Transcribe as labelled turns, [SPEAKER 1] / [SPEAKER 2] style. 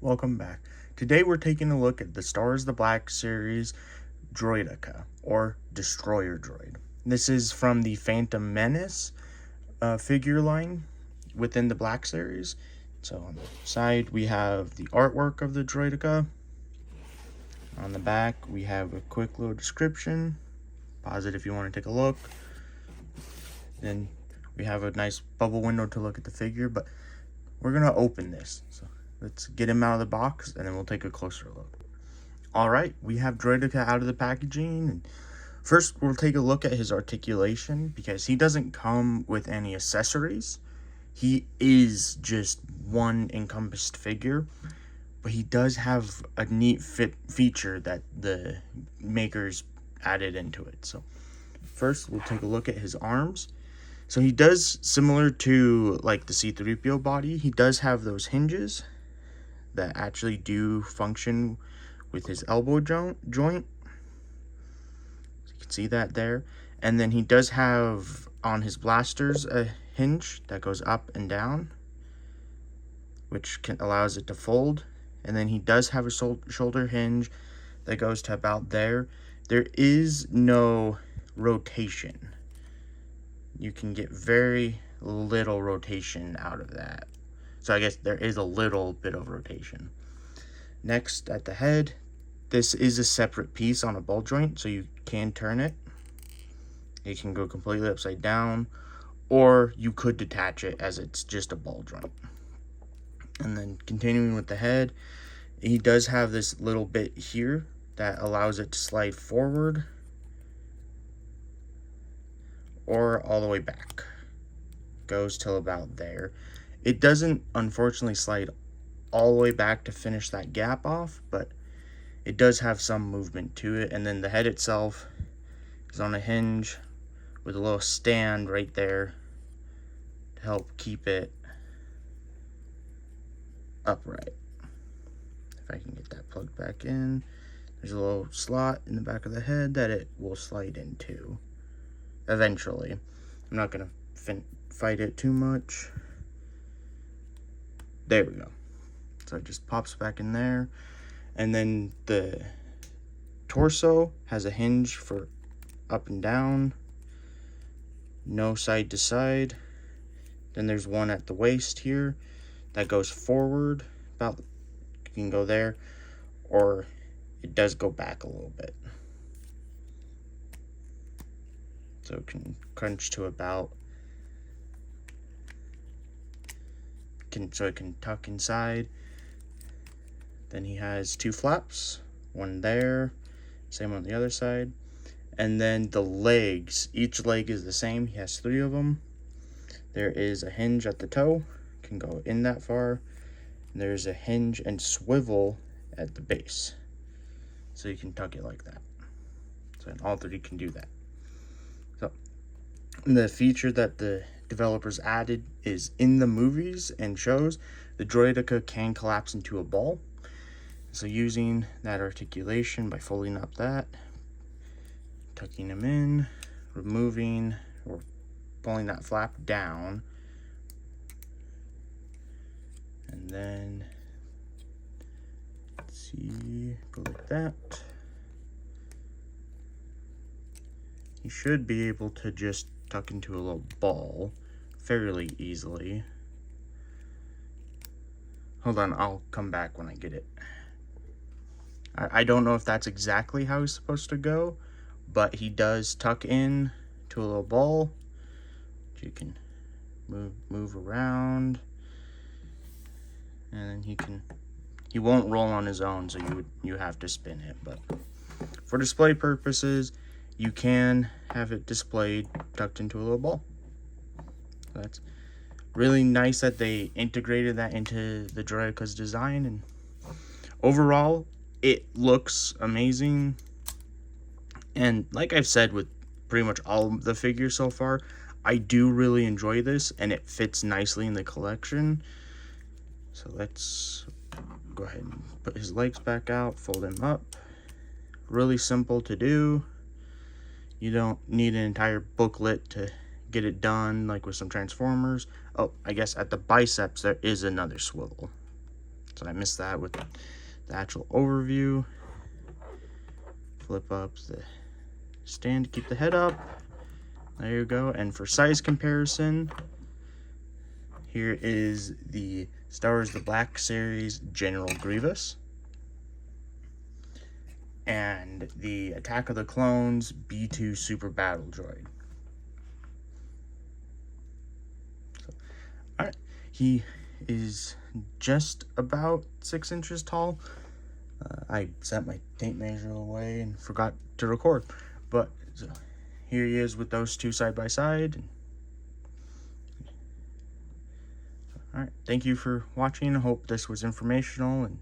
[SPEAKER 1] Welcome back. Today we're taking a look at the Stars the Black series Droideka, or Destroyer Droid. This is from the Phantom Menace figure line within the Black series. So on the side we have the artwork of the Droideka. On the back we have a quick little description. Pause it if you want to take a look. Then we have a nice bubble window to look at the figure, but we're going to open this. So let's get him out of the box, and then we'll take a closer look. Alright, we have Droideka out of the packaging. And first, we'll take a look at his articulation, because he doesn't come with any accessories. He is just one encompassed figure, but he does have a neat feature that the makers added into it. So first, we'll take a look at his arms. So he does, similar to like the C-3PO body, he does have those hinges that actually do function with his elbow joint. So you can see that there. And then he does have on his blasters a hinge that goes up and down, which allows it to fold. And then he does have a shoulder hinge that goes to about there. There is no rotation. You can get very little rotation out of that. So I guess there is a little bit of rotation. Next, at the head, this is a separate piece on a ball joint, so you can turn it. It can go completely upside down, or you could detach it as it's just a ball joint. And then continuing with the head, he does have this little bit here that allows it to slide forward or all the way back. Goes till about there. It doesn't unfortunately slide all the way back to finish that gap off, but it does have some movement to it. And then the head itself is on a hinge with a little stand right there to help keep it upright. If I can get that plugged back in, there's a little slot in the back of the head that it will slide into eventually. I'm not going to fight it too much. There we go. So it just pops back in there. And then the torso has a hinge for up and down, no side to side. Then there's one at the waist here that goes forward, about, you can go there, or it does go back a little bit. So it can crunch to about, so it can tuck inside. Then he has two flaps, one there, same on the other side. And then the legs, each leg is the same. He has 3 of them. There is a hinge at the toe, can go in that far. And there's a hinge and swivel at the base, so you can tuck it like that. So all 3 can do that. So the feature that the developers added is in the movies and shows, the Droideka can collapse into a ball. So using that articulation by folding up that, tucking them in, removing or pulling that flap down, and then let's see, go like that. You should be able to just tuck into a little ball fairly easily. Hold on, I'll come back when I get it. I don't know if that's exactly how he's supposed to go, but he does tuck in to a little ball. You can move around, and then he won't roll on his own, so you have to spin it. But for display purposes, you can have it displayed tucked into a little ball. So that's really nice that they integrated that into the Droideka's design, and overall it looks amazing. And like I've said with pretty much all of the figures so far, I do really enjoy this, and it fits nicely in the collection. So let's go ahead and put his legs back out, fold him up. Really simple to do. You don't need an entire booklet to get it done like with some Transformers. Oh, I guess at the biceps there is another swivel. So I missed that with the actual overview. Flip up the stand to keep the head up. There you go. And for size comparison, here is the Star Wars The Black Series General Grievous and the Attack of the Clones B2 Super Battle Droid. So, alright, he is just about 6 inches tall. I set my tape measure away and forgot to record, but so here he is with those two side by side. Alright, thank you for watching. I hope this was informational and